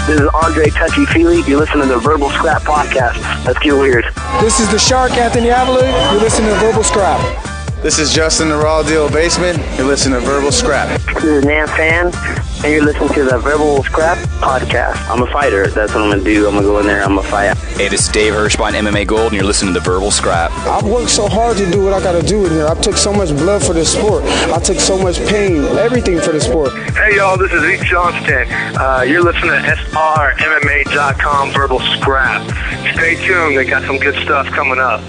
This is Andre Touchy Feely. You're listening to the Verbal Scrap Podcast. Let's get weird. This is the Shark, Anthony Avila. You're listening to Verbal Scrap. This is Justin, the Raw Deal Basement. You're listening to Verbal Scrap. This is Nan Fan, and you're listening to the Verbal Scrap Podcast. I'm a fighter. That's what I'm going to do. I'm going to go in there. I'm going to fight. Hey, this is Dave Hirschbein, MMA Gold, and you're listening to the Verbal Scrap. I've worked so hard to do what I got to do in here. I took so much blood for this sport. I took so much pain, everything for the sport. Hey, y'all, this is Zeke Johnston. You're listening to SRMMA.com Verbal Scrap. Stay tuned. They got some good stuff coming up.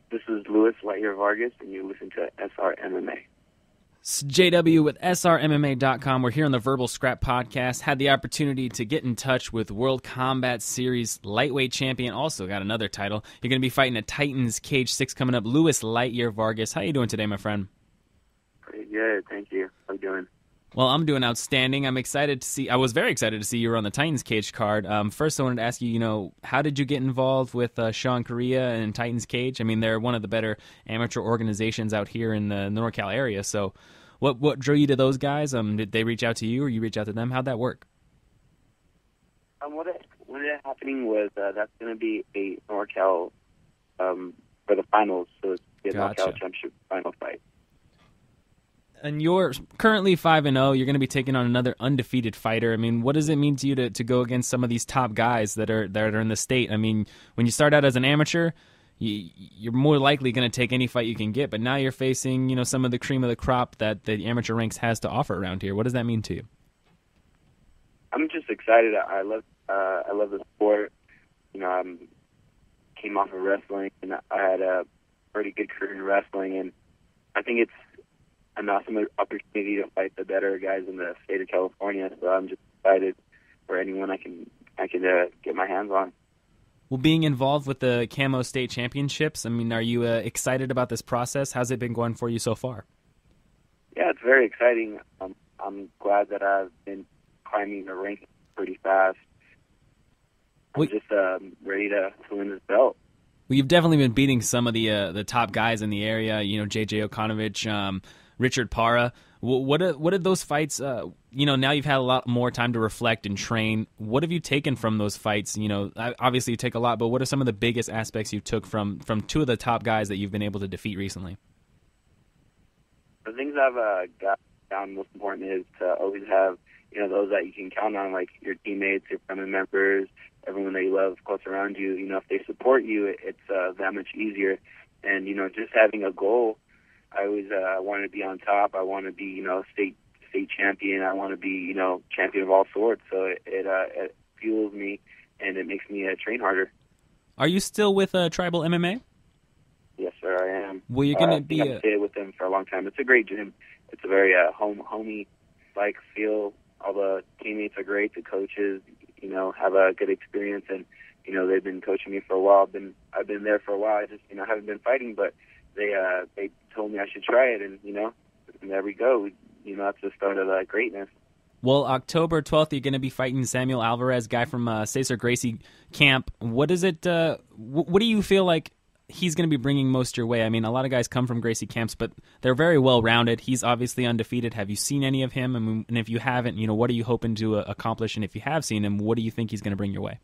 This is Louis LIGHTYEAR Vargas, and you listen to SRMMA. It's JW with SRMMA.com. We're here on the Verbal Scrap Podcast. Had the opportunity to get in touch with World Combat Series lightweight champion. Also got another title. You're going to be fighting at Titans Cage 6 coming up. Louis LIGHTYEAR Vargas. How you doing today, my friend? Pretty good, thank you. How you doing? Well, I'm doing outstanding. I was very excited to see you were on the Titans Cage card. First, I wanted to ask you, how did you get involved with Sean Correa and Titans Cage? I mean, they're one of the better amateur organizations out here in the NorCal area. So what drew you to those guys? Did they reach out to you or you reach out to them? How'd that work? What ended up happening was that's going to be a NorCal for the finals. So it's the Gotcha. NorCal Championship final fight. And you're currently 5-0. You're going to be taking on another undefeated fighter. I mean, what does it mean to you to go against some of these top guys that are in the state? I mean, when you start out as an amateur, you're more likely going to take any fight you can get. But now you're facing, some of the cream of the crop that the amateur ranks has to offer around here. What does that mean to you? I'm just excited. I love the sport. I came off of wrestling, and I had a pretty good career in wrestling, and I think it's an awesome opportunity to fight the better guys in the state of California. So I'm just excited for anyone I can get my hands on. Well, being involved with the CAMO state championships, I mean, are you excited about this process? How's it been going for you so far? Yeah, it's very exciting. I'm glad that I've been climbing the rankings pretty fast. I'm just ready to win this belt. Well, you've definitely been beating some of the top guys in the area. J.J. Okonovich, Richard Parra. What did those fights? Now you've had a lot more time to reflect and train. What have you taken from those fights? Obviously you take a lot, but what are some of the biggest aspects you took from two of the top guys that you've been able to defeat recently? The things I've got down most important is to always have those that you can count on, like your teammates, your family members, everyone that you love close around you. If they support you, it's that much easier. And just having a goal. I always want to be on top. I want to be, state champion. I want to be, champion of all sorts. So it fuels me, and it makes me train harder. Are you still with Tribal MMA? Yes, sir, I am. Well, you're going to be. I've stayed with them for a long time. It's a great gym. It's a very homey-like feel. All the teammates are great. The coaches, have a good experience, and they've been coaching me for a while. I've been there for a while. I just haven't been fighting, but they told me I should try it, and there we go. That's the start of greatness. Well, October 12th, you're going to be fighting Samuel Alvarez, guy from Cesar Gracie camp. What is it? What do you feel like he's going to be bringing most your way? I mean, a lot of guys come from Gracie camps, but they're very well rounded. He's obviously undefeated. Have you seen any of him? I mean, and if you haven't, what are you hoping to accomplish? And if you have seen him, what do you think he's going to bring your way?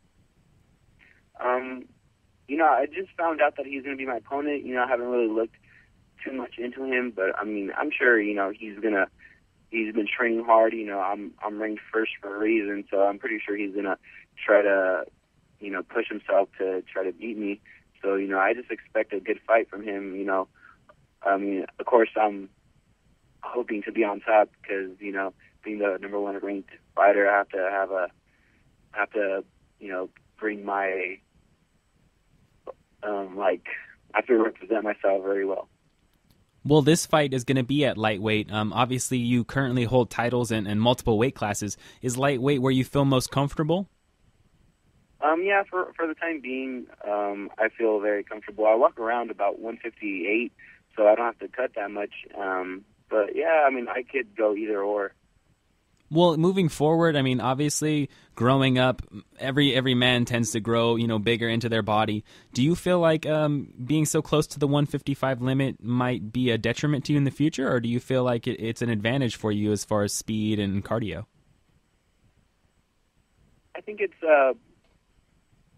I just found out that he's going to be my opponent. I haven't really looked too much into him, but I mean, I'm sure he's been training hard. I'm ranked first for a reason, so I'm pretty sure he's gonna try to push himself to try to beat me. So I just expect a good fight from him. I mean, of course, I'm hoping to be on top because being the number one ranked fighter, I have to bring my I have to represent myself very well. Well, this fight is going to be at lightweight. Obviously, you currently hold titles in multiple weight classes. Is lightweight where you feel most comfortable? Yeah, for the time being, I feel very comfortable. I walk around about 158, so I don't have to cut that much. But yeah, I mean, I could go either or. Well, moving forward, I mean, obviously, growing up, every man tends to grow, bigger into their body. Do you feel like being so close to the 155 limit might be a detriment to you in the future, or do you feel like it's an advantage for you as far as speed and cardio? I think it's an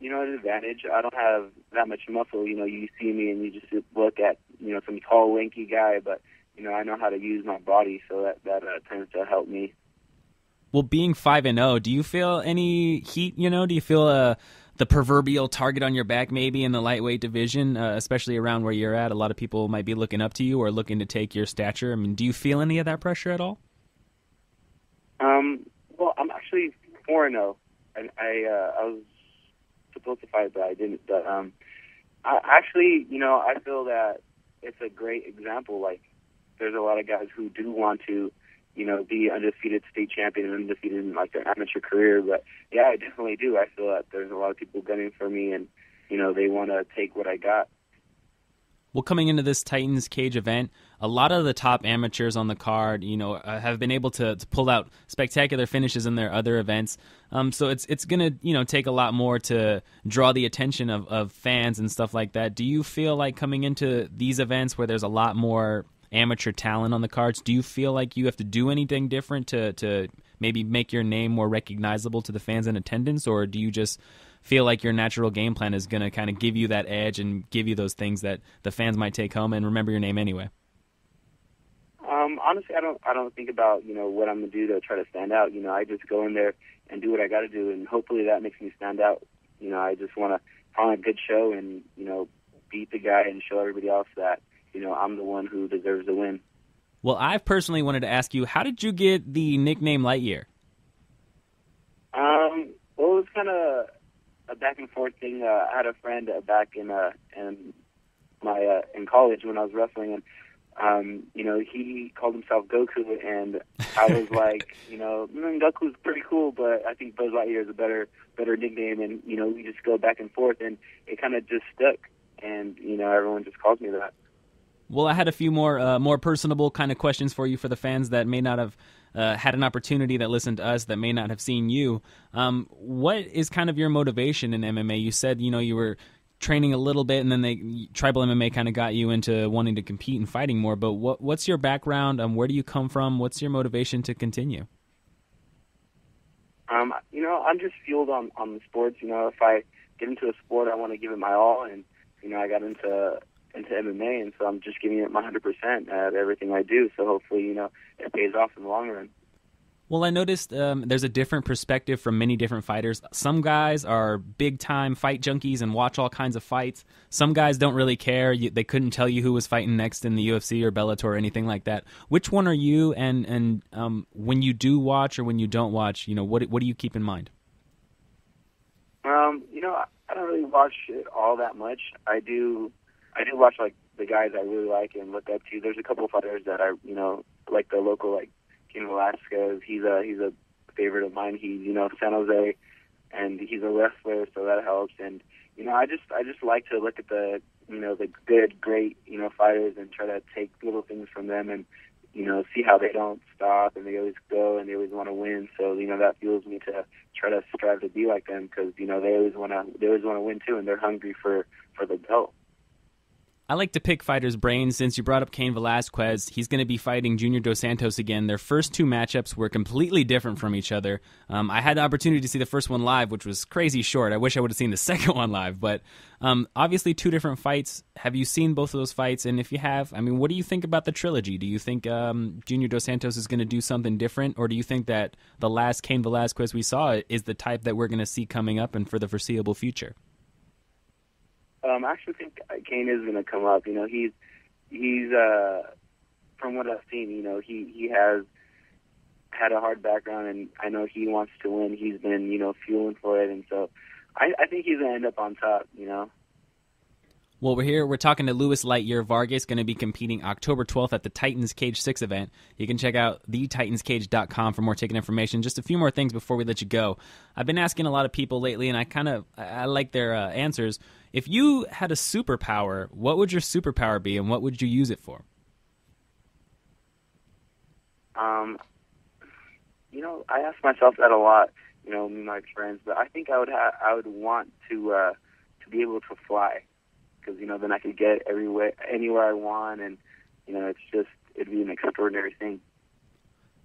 advantage. I don't have that much muscle. You see me and you just look at some tall, lanky guy, but I know how to use my body, so that tends to help me. Well, being 5-0, do you feel any heat? Do you feel the proverbial target on your back maybe in the lightweight division, especially around where you're at? A lot of people might be looking up to you or looking to take your stature. I mean, do you feel any of that pressure at all? Well, I'm actually 4-0, and I was supposed to fight, but I didn't. But I actually, I feel that it's a great example. Like, there's a lot of guys who do want to be undefeated state champion and undefeated in like their amateur career. But yeah, I definitely do. I feel that there's a lot of people gunning for me, and they want to take what I got. Well, coming into this Titans Cage event, a lot of the top amateurs on the card, have been able to pull out spectacular finishes in their other events. So it's going to, take a lot more to draw the attention of fans and stuff like that. Do you feel like coming into these events where there's a lot more amateur talent on the cards, do you feel like you have to do anything different to maybe make your name more recognizable to the fans in attendance, or do you just feel like your natural game plan is going to kind of give you that edge and give you those things that the fans might take home and remember your name anyway? Honestly, I don't think about what I'm gonna do to try to stand out. I just go in there and do what I got to do, and hopefully that makes me stand out. I just want to put on a good show and beat the guy and show everybody else that I'm the one who deserves the win. Well, I've personally wanted to ask you, how did you get the nickname LIGHTYEAR? Well, it was kind of a back and forth thing. I had a friend back in college when I was wrestling, and he called himself Goku, and I was like, Goku's pretty cool, but I think Buzz Lightyear is a better nickname, and we just go back and forth, and it kind of just stuck, and everyone just calls me that. Well, I had a few more personable kind of questions for you for the fans that may not have had an opportunity that listened to us, that may not have seen you. What is kind of your motivation in MMA? You said, you were training a little bit, and then tribal MMA kind of got you into wanting to compete and fighting more. But what's your background? Where do you come from? What's your motivation to continue? I'm just fueled on the sports. If I get into a sport, I want to give it my all, and I got into MMA, and so I'm just giving it my 100% at everything I do. So hopefully, it pays off in the long run. Well, I noticed there's a different perspective from many different fighters. Some guys are big-time fight junkies and watch all kinds of fights. Some guys don't really care. They couldn't tell you who was fighting next in the UFC or Bellator or anything like that. Which one are you? And when you do watch or when you don't watch, what do you keep in mind? I don't really watch it all that much. I do watch like the guys I really like and look up to. There's a couple of fighters that I like the local, like Velasquez. He's a favorite of mine. He's San Jose, and he's a wrestler, so that helps. And I just like to look at the the good, great fighters and try to take little things from them and see how they don't stop and they always go and they always want to win. So that fuels me to try to strive to be like them, because they always want to win too, and they're hungry for the belt. I like to pick fighters' brains. Since you brought up Cain Velasquez, he's going to be fighting Junior Dos Santos again. Their first two matchups were completely different from each other. I had the opportunity to see the first one live, which was crazy short. I wish I would have seen the second one live. But obviously, two different fights. Have you seen both of those fights? And if you have, what do you think about the trilogy? Do you think Junior Dos Santos is going to do something different? Or do you think that the last Cain Velasquez we saw is the type that we're going to see coming up and for the foreseeable future? I actually think Cain is going to come up. He's from what I've seen, he has had a hard background, and I know he wants to win. He's been, fueling for it, and so I think he's going to end up on top, Well, we're talking to Louis LIGHTYEAR Vargas, going to be competing October 12th at the Titans Cage 6 event. You can check out thetitanscage.com for more ticket information. Just a few more things before we let you go. I've been asking a lot of people lately, and I like their answers. If you had a superpower, what would your superpower be, and what would you use it for? I ask myself that a lot, me and my friends, but I think I would want to be able to fly, because, then I could get anywhere I want, and, it'd be an extraordinary thing.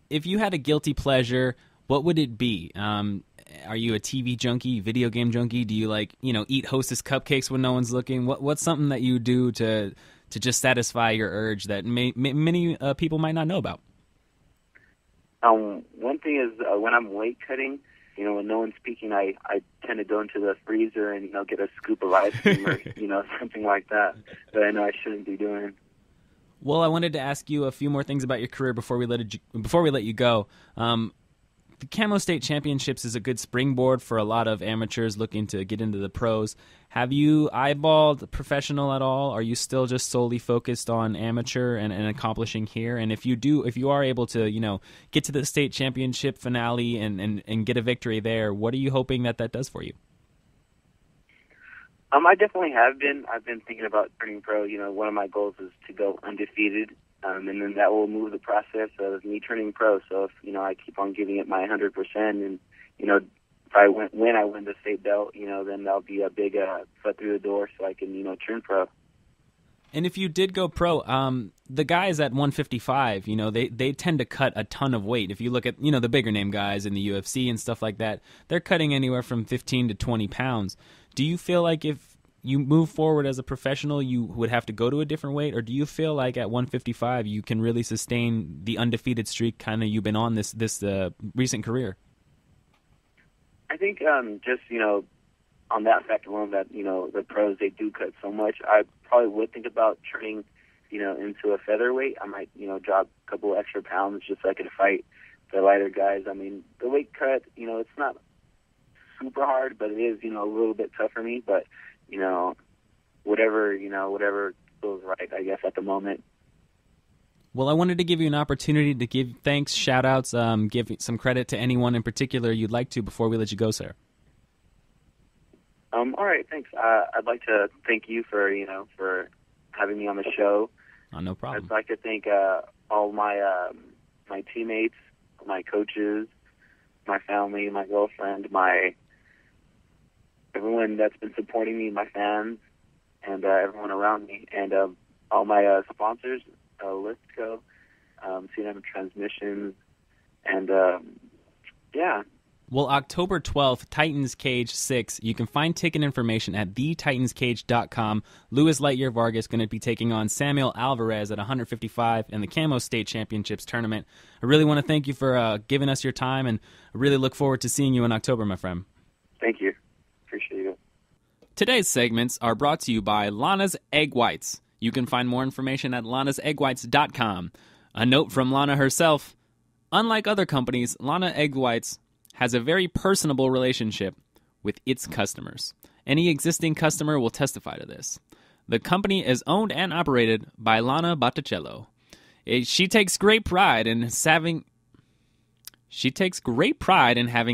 If you had a guilty pleasure, what would it be? Are you a TV junkie, video game junkie? Do you eat Hostess cupcakes when no one's looking? What's something that you do to just satisfy your urge that many people might not know about? One thing is when I'm weight cutting, when no one's speaking, I tend to go into the freezer and, get a scoop of ice cream or, something like that I know I shouldn't be doing. Well, I wanted to ask you a few more things about your career before we let you go. The CAMO State Championships is a good springboard for a lot of amateurs looking to get into the pros. Have you eyeballed professional at all? Are you still just solely focused on amateur and accomplishing here? And if you are able to, get to the state championship finale and get a victory there, what are you hoping that does for you? I definitely have been. I've been thinking about turning pro. One of my goals is to go undefeated, and then that will move the process of me turning pro. So if, I keep on giving it my 100%, and, if when I win the state belt, then that'll be a big foot through the door so I can, turn pro. And if you did go pro, the guys at 155, they tend to cut a ton of weight. If you look at, the bigger name guys in the UFC and stuff like that, they're cutting anywhere from 15 to 20 pounds. Do you feel like if you move forward as a professional, you would have to go to a different weight, or do you feel like at 155 you can really sustain the undefeated streak kind of you've been on this recent career? I think just, on that fact alone that, the pros, they do cut so much, I probably would think about turning, into a featherweight. I might, drop a couple extra pounds just so I could fight the lighter guys. I mean, the weight cut, it's not super hard, but it is, a little bit tough for me. But, whatever feels right, I guess, at the moment. Well, I wanted to give you an opportunity to give thanks, shout-outs, give some credit to anyone in particular you'd like to before we let you go, sir. All right, thanks. I'd like to thank you for having me on the show. Oh, no problem. I'd like to thank all my teammates, my coaches, my family, my girlfriend, everyone that's been supporting me, my fans, and everyone around me, and all my sponsors, Listco, CNM Transmissions, and yeah. Well, October 12th, Titans Cage 6. You can find ticket information at thetitanscage.com. Louis Lightyear Vargas going to be taking on Samuel Alvarez at 155 in the CAMO State Championships tournament. I really want to thank you for giving us your time, and I really look forward to seeing you in October, my friend. Thank you. Appreciate it. Today's segments are brought to you by Lana's Egg Whites. You can find more information at lanaseggwhites.com. A note from Lana herself. Unlike other companies, Lana Egg Whites has a very personable relationship with its customers. Any existing customer will testify to this. The company is owned and operated by Lana Botticello. She takes great pride in having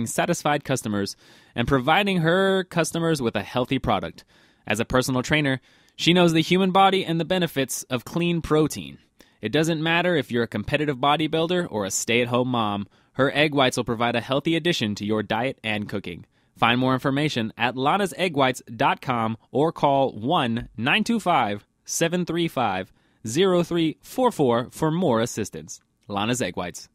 satisfied customers and providing her customers with a healthy product. As a personal trainer, she knows the human body and the benefits of clean protein. It doesn't matter if you're a competitive bodybuilder or a stay-at-home mom, her egg whites will provide a healthy addition to your diet and cooking. Find more information at lanaseggwhites.com or call 1-925-735-0344 for more assistance. Lana's Egg Whites.